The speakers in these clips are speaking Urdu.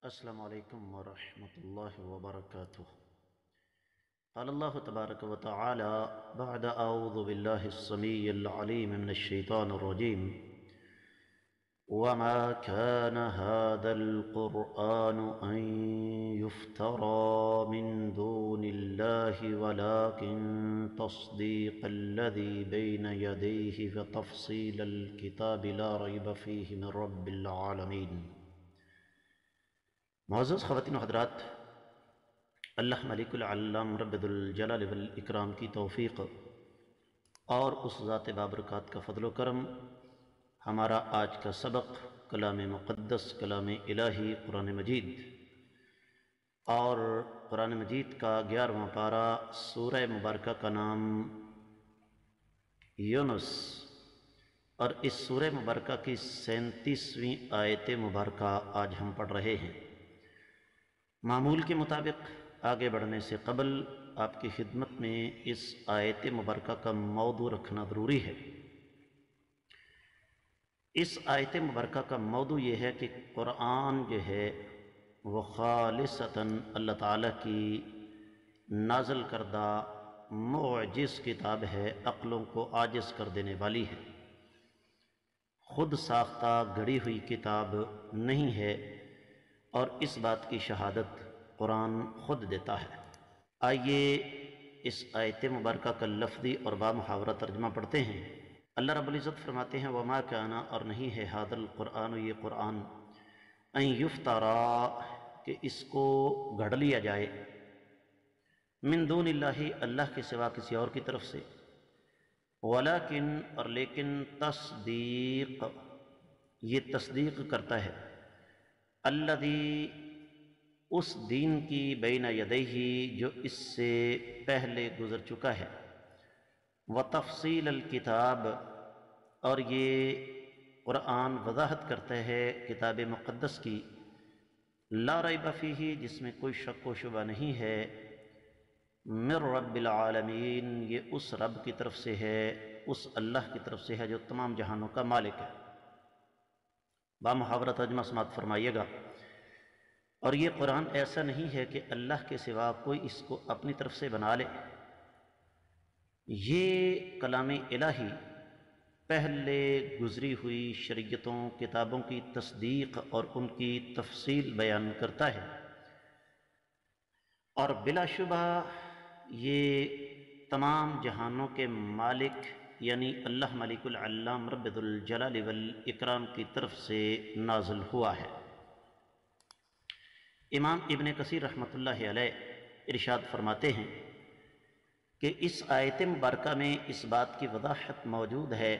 السلام علیکم ورحمۃ اللہ وبرکاتہ۔ قال اللہ تبارک و تعالی بعد اعوذ باللہ السمیع العلیم من الشیطان الرجیم وما كان هذا القرآن أن يفترى من دون الله ولكن تصديق الذي بين يديه وتفصيل الكتاب لا ريب فيه من رب العالمين۔ معزز خواتین و حضرات، اللہ ملک العلام رب ذوالجلال والاکرام کی توفیق اور اس ذات بابرکات کا فضل و کرم، ہمارا آج کا سبق کلام مقدس، کلام الہی قرآن مجید، اور قرآن مجید کا 11واں پارہ، سورہ مبارکہ کا نام یونس، اور اس سورہ مبارکہ کی 37ویں آیت مبارکہ آج ہم پڑھ رہے ہیں۔ معمول کے مطابق آگے بڑھنے سے قبل آپ کی خدمت میں اس آیت مبارکہ کا موضوع رکھنا ضروری ہے۔ اس آیت مبارکہ کا موضوع یہ ہے کہ قرآن جو ہے وہ خالصتاً اللہ تعالیٰ کی نازل کردہ معجز کتاب ہے، عقلوں کو عاجز کر دینے والی ہے، خود ساختہ گھڑی ہوئی کتاب نہیں ہے، اور اس بات کی شہادت قرآن خود دیتا ہے۔ آئیے اس آیت مبارکہ کا لفظی اور بامحاورہ ترجمہ پڑھتے ہیں۔ اللہ رب العزت فرماتے ہیں وما کان، اور نہیں ہے، ھذا القرآن، یہ قرآن، ان یفترا، کہ اس کو گھڑ لیا جائے، من دون اللہ، اللہ کے سوا کسی اور کی طرف سے، ولیکن، اور لیکن، تصدیق، یہ تصدیق کرتا ہے، الذی، اس دین کی، بین یدیہ، جو اس سے پہلے گزر چکا ہے، وتفصیل الکتاب، اور یہ قرآن وضاحت کرتا ہے کتاب مقدس کی، لا ریب فیہ، جس میں کوئی شک و شبہ نہیں ہے، من رب العالمین، یہ اس رب کی طرف سے ہے، اس اللہ کی طرف سے ہے جو تمام جہانوں کا مالک ہے۔ بامحاورہ ترجمہ سماعت فرمائیے گا۔ اور یہ قرآن ایسا نہیں ہے کہ اللہ کے سوا کوئی اس کو اپنی طرف سے بنا لے، یہ کلام الہی پہلے گزری ہوئی شریعتوں، کتابوں کی تصدیق اور ان کی تفصیل بیان کرتا ہے، اور بلا شبہ یہ تمام جہانوں کے مالک یعنی اللہ ملک العلام رب ذوالجلال والاکرام کی طرف سے نازل ہوا ہے۔ امام ابن کثیر رحمۃ اللہ علیہ ارشاد فرماتے ہیں کہ اس آیت مبارکہ میں اس بات کی وضاحت موجود ہے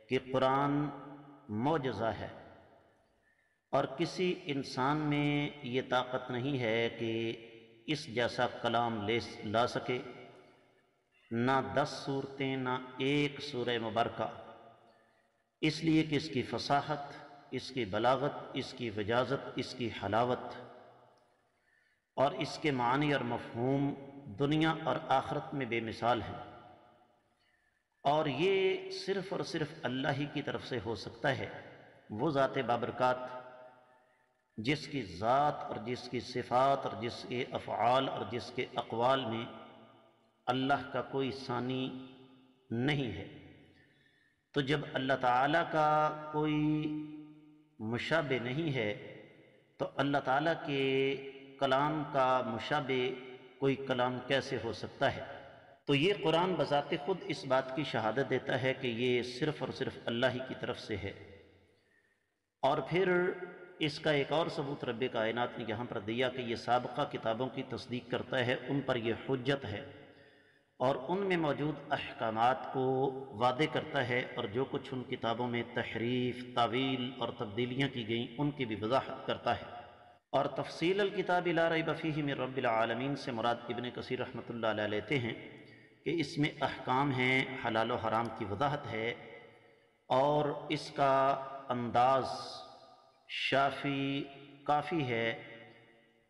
کہ قرآن معجزہ ہے، اور کسی انسان میں یہ طاقت نہیں ہے کہ اس جیسا کلام لا سکے، نہ 10 صورتیں، نہ ایک سورہ مبارکہ، اس لیے کہ اس کی فصاحت، اس کی بلاغت، اس کی وجازت، اس کی حلاوت اور اس کے معنی اور مفہوم دنیا اور آخرت میں بے مثال ہیں، اور یہ صرف اور صرف اللہ ہی کی طرف سے ہو سکتا ہے، وہ ذات بابرکات جس کی ذات اور جس کی صفات اور جس کے افعال اور جس کے اقوال میں اللہ کا کوئی ثانی نہیں ہے۔ تو جب اللہ تعالیٰ کا کوئی مشابہ نہیں ہے تو اللہ تعالیٰ کے کلام کا مشابہ کوئی کلام کیسے ہو سکتا ہے؟ تو یہ قرآن بذات خود اس بات کی شہادت دیتا ہے کہ یہ صرف اور صرف اللہ ہی کی طرف سے ہے، اور پھر اس کا ایک اور ثبوت رب کائنات نے یہاں پر دیا کہ یہ سابقہ کتابوں کی تصدیق کرتا ہے، ان پر یہ حجت ہے، اور ان میں موجود احکامات کو واضح کرتا ہے، اور جو کچھ ان کتابوں میں تحریف، تعویل اور تبدیلیاں کی گئیں ان کی بھی وضاحت کرتا ہے۔ اور تفصیل الکتاب لا ریب فیہ من رب العالمین سے مراد ابن کثیر رحمۃ اللہ علیہ لیتے ہیں کہ اس میں احکام ہیں، حلال و حرام کی وضاحت ہے، اور اس کا انداز شافی، کافی ہے،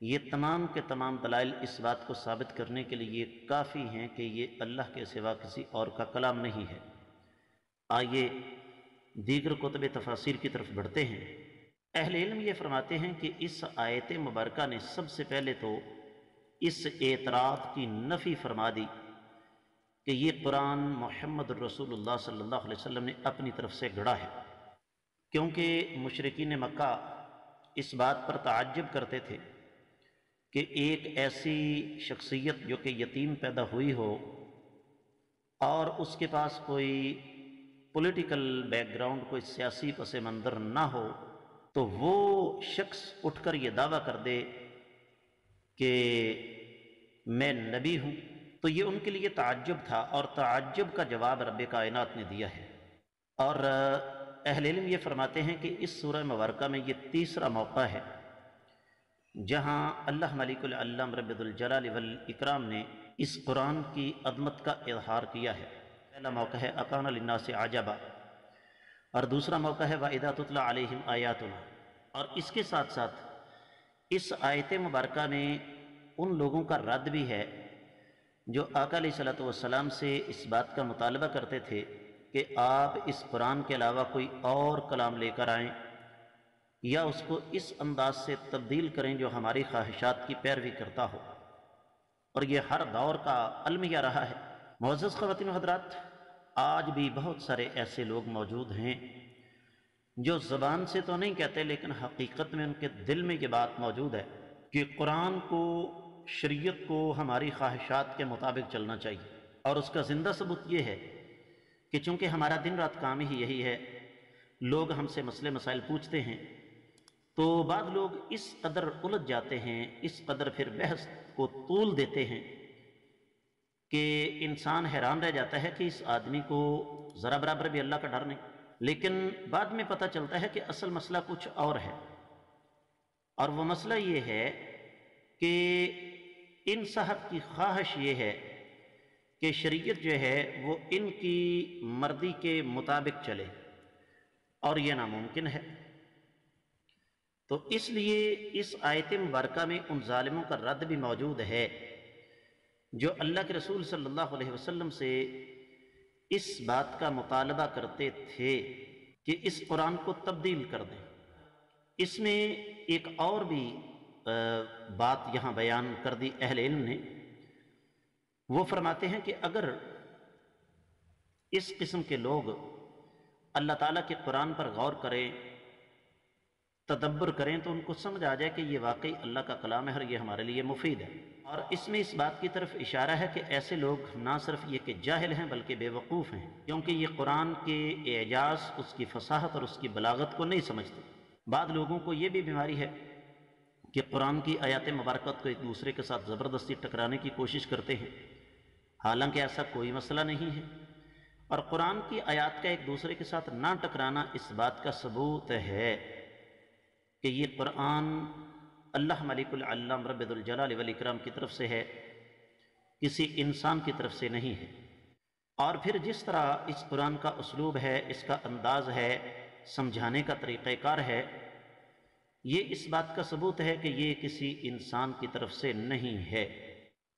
یہ تمام کے تمام دلائل اس بات کو ثابت کرنے کے لیے کافی ہیں کہ یہ اللہ کے سوا کسی اور کا کلام نہیں ہے۔ آئیے دیگر کتب تفاسیر کی طرف بڑھتے ہیں۔ اہل علم یہ فرماتے ہیں کہ اس آیت مبارکہ نے سب سے پہلے تو اس اعتراض کی نفی فرما دی کہ یہ قرآن محمد الرسول اللہ صلی اللہ علیہ وسلم نے اپنی طرف سے گڑھا ہے، کیونکہ مشرکین مکہ اس بات پر تعجب کرتے تھے کہ ایک ایسی شخصیت جو کہ یتیم پیدا ہوئی ہو اور اس کے پاس کوئی پولیٹیکل بیک گراؤنڈ، کوئی سیاسی پس منظر نہ ہو، تو وہ شخص اٹھ کر یہ دعویٰ کر دے کہ میں نبی ہوں، تو یہ ان کے لیے تعجب تھا، اور تعجب کا جواب رب کائنات نے دیا ہے۔ اور اہل علم یہ فرماتے ہیں کہ اس سورہ مبارکہ میں یہ تیسرا موقع ہے جہاں اللہ ملک العلم رب الجلال والاکرام نے اس قرآن کی عظمت کا اظہار کیا ہے۔ پہلا موقع ہے اکان للناس عجبا، اور دوسرا موقع ہے وَإِذَا تُتْلَى عَلَيْهِمْ آیاتنا، اور اس کے ساتھ ساتھ اس آیت مبارکہ میں ان لوگوں کا رد بھی ہے جو آقا علیہ الصلوۃ والسلام سے اس بات کا مطالبہ کرتے تھے کہ آپ اس قرآن کے علاوہ کوئی اور کلام لے کر آئیں یا اس کو اس انداز سے تبدیل کریں جو ہماری خواہشات کی پیروی کرتا ہو، اور یہ ہر دور کا المیہ رہا ہے۔ معزز خواتین و حضرات، آج بھی بہت سارے ایسے لوگ موجود ہیں جو زبان سے تو نہیں کہتے لیکن حقیقت میں ان کے دل میں یہ بات موجود ہے کہ قرآن کو، شریعت کو ہماری خواہشات کے مطابق چلنا چاہیے، اور اس کا زندہ ثبوت یہ ہے کہ چونکہ ہمارا دن رات کام ہی یہی ہے، لوگ ہم سے مسئلے مسائل پوچھتے ہیں تو بعض لوگ اس قدر الجھ جاتے ہیں، اس قدر پھر بحث کو طول دیتے ہیں کہ انسان حیران رہ جاتا ہے کہ اس آدمی کو ذرا برابر بھی اللہ کا ڈر نہیں، لیکن بعد میں پتہ چلتا ہے کہ اصل مسئلہ کچھ اور ہے، اور وہ مسئلہ یہ ہے کہ ان صاحب کی خواہش یہ ہے کہ شریعت جو ہے وہ ان کی مرضی کے مطابق چلے، اور یہ ناممکن ہے۔ تو اس لیے اس آیت مبارکہ میں ان ظالموں کا رد بھی موجود ہے جو اللہ کے رسول صلی اللہ علیہ وسلم سے اس بات کا مطالبہ کرتے تھے کہ اس قرآن کو تبدیل کر دیں۔ اس میں ایک اور بھی بات یہاں بیان کر دی اہل علم نے، وہ فرماتے ہیں کہ اگر اس قسم کے لوگ اللہ تعالیٰ کے قرآن پر غور کریں، تدبر کریں، تو ان کو سمجھ آ جائے کہ یہ واقعی اللہ کا کلام ہے اور یہ ہمارے لیے مفید ہے۔ اور اس میں اس بات کی طرف اشارہ ہے کہ ایسے لوگ نہ صرف یہ کہ جاہل ہیں بلکہ بے وقوف ہیں، کیونکہ یہ قرآن کے اعجاز، اس کی فصاحت اور اس کی بلاغت کو نہیں سمجھتے۔ بعض لوگوں کو یہ بھی بیماری ہے کہ قرآن کی آیات مبارکات کو ایک دوسرے کے ساتھ زبردستی ٹکرانے کی کوشش کرتے ہیں، حالانکہ ایسا کوئی مسئلہ نہیں ہے، اور قرآن کی آیات کا ایک دوسرے کے ساتھ نہ ٹکرانا اس بات کا ثبوت ہے کہ یہ قرآن اللہ ملک العلم رب الجلال والاکرام کی طرف سے ہے، کسی انسان کی طرف سے نہیں ہے۔ اور پھر جس طرح اس قرآن کا اسلوب ہے، اس کا انداز ہے، سمجھانے کا طریقہ کار ہے، یہ اس بات کا ثبوت ہے کہ یہ کسی انسان کی طرف سے نہیں ہے۔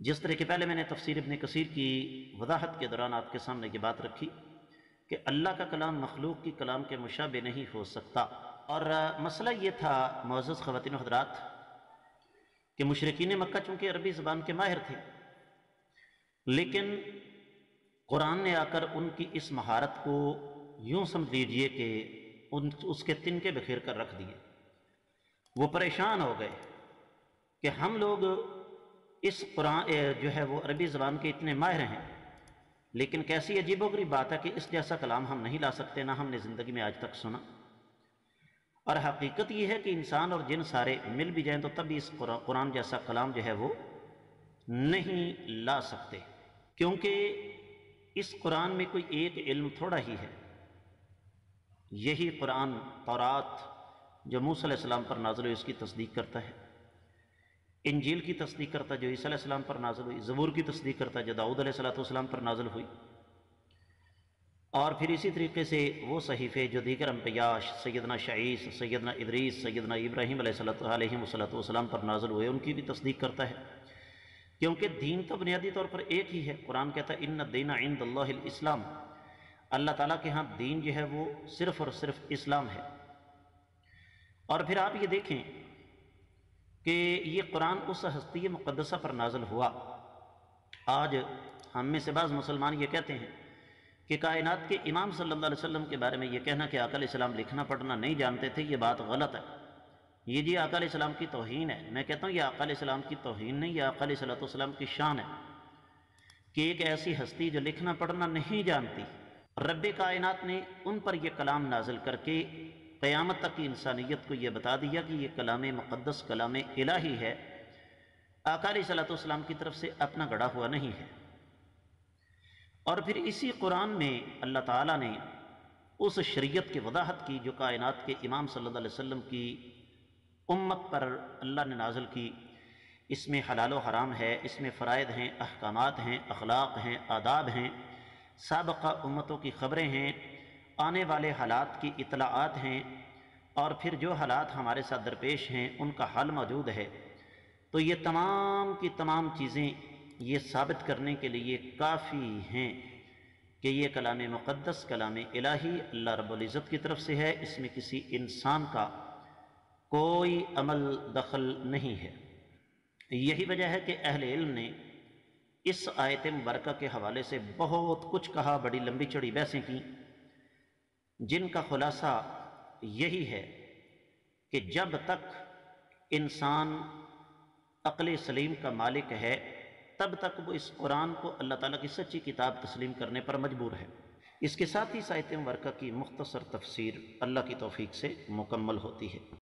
جس طرح کہ پہلے میں نے تفسیر ابن کثیر کی وضاحت کے دوران آپ کے سامنے یہ بات رکھی کہ اللہ کا کلام مخلوق کی کلام کے مشابہ نہیں ہو سکتا، اور مسئلہ یہ تھا معزز خواتین و حضرات کہ مشرکین مکہ چونکہ عربی زبان کے ماہر تھے، لیکن قرآن نے آ کر ان کی اس مہارت کو یوں سمجھ لیجئے کہ اس کے تنکے بکھیر کر رکھ دیے۔ وہ پریشان ہو گئے کہ ہم لوگ اس قرآن جو ہے وہ عربی زبان کے اتنے ماہر ہیں، لیکن کیسی عجیب و غریب بات ہے کہ اس جیسا کلام ہم نہیں لا سکتے، نہ ہم نے زندگی میں آج تک سنا۔ اور حقیقت یہ ہے کہ انسان اور جن سارے مل بھی جائیں تو تب بھی اس قرآن جیسا کلام جو ہے وہ نہیں لا سکتے، کیونکہ اس قرآن میں کوئی ایک علم تھوڑا ہی ہے۔ یہی قرآن تورات جو موسیٰ علیہ السلام پر نازل ہوئی اس کی تصدیق کرتا ہے، انجیل کی تصدیق کرتا ہے جو عیسیٰ علیہ السلام پر نازل ہوئی، زبور کی تصدیق کرتا ہے جو داؤد علیہ السلام پر نازل ہوئی، اور پھر اسی طریقے سے وہ صحیفے جو دیگر انبیاء سیدنا شعیس، سیدنا ادریس، سیدنا ابراہیم علیہ السلام پر نازل ہوئے ان کی بھی تصدیق کرتا ہے، کیونکہ دین تو بنیادی طور پر ایک ہی ہے۔ قرآن کہتا ہے ان الدین عند اللہ الاسلام، اللہ تعالیٰ کے ہاں دین جو ہے وہ صرف اور صرف اسلام ہے۔ اور پھر آپ یہ دیکھیں کہ یہ قرآن اس ہستی مقدسہ پر نازل ہوا۔ آج ہم میں سے بعض مسلمان یہ کہتے ہیں کہ کائنات کے امام صلی اللہ علیہ وسلم کے بارے میں یہ کہنا کہ آقا علیہ السلام لکھنا پڑھنا نہیں جانتے تھے، یہ بات غلط ہے، یہ جی آقا علیہ السلام کی توہین ہے۔ میں کہتا ہوں یہ آقا علیہ السلام کی توہین نہیں، یہ آقا علیہ السلام کی شان ہے کہ ایک ایسی ہستی جو لکھنا پڑھنا نہیں جانتی، رب کائنات نے ان پر یہ کلام نازل کر کے قیامت تک کی انسانیت کو یہ بتا دیا کہ یہ کلام مقدس، کلام الہی ہے، آقا علیہ السلام کی طرف سے اپنا گڑھا ہوا نہیں ہے۔ اور پھر اسی قرآن میں اللہ تعالیٰ نے اس شریعت کی وضاحت کی جو کائنات کے امام صلی اللہ علیہ وسلم کی امت پر اللہ نے نازل کی۔ اس میں حلال و حرام ہے، اس میں فرائض ہیں، احکامات ہیں، اخلاق ہیں، آداب ہیں، سابقہ امتوں کی خبریں ہیں، آنے والے حالات کی اطلاعات ہیں، اور پھر جو حالات ہمارے ساتھ درپیش ہیں ان کا حل موجود ہے۔ تو یہ تمام کی تمام چیزیں یہ ثابت کرنے کے لیے کافی ہیں کہ یہ کلام مقدس، کلام الہی اللہ رب العزت کی طرف سے ہے، اس میں کسی انسان کا کوئی عمل دخل نہیں ہے۔ یہی وجہ ہے کہ اہل علم نے اس آیت مبارکہ کے حوالے سے بہت کچھ کہا، بڑی لمبی چڑی بحثیں کی، جن کا خلاصہ یہی ہے کہ جب تک انسان عقل سلیم کا مالک ہے تب تک وہ اس قرآن کو اللہ تعالیٰ کی سچی کتاب تسلیم کرنے پر مجبور ہے۔ اس کے ساتھ ہی اس آیت مبارکہ کی مختصر تفسیر اللہ کی توفیق سے مکمل ہوتی ہے۔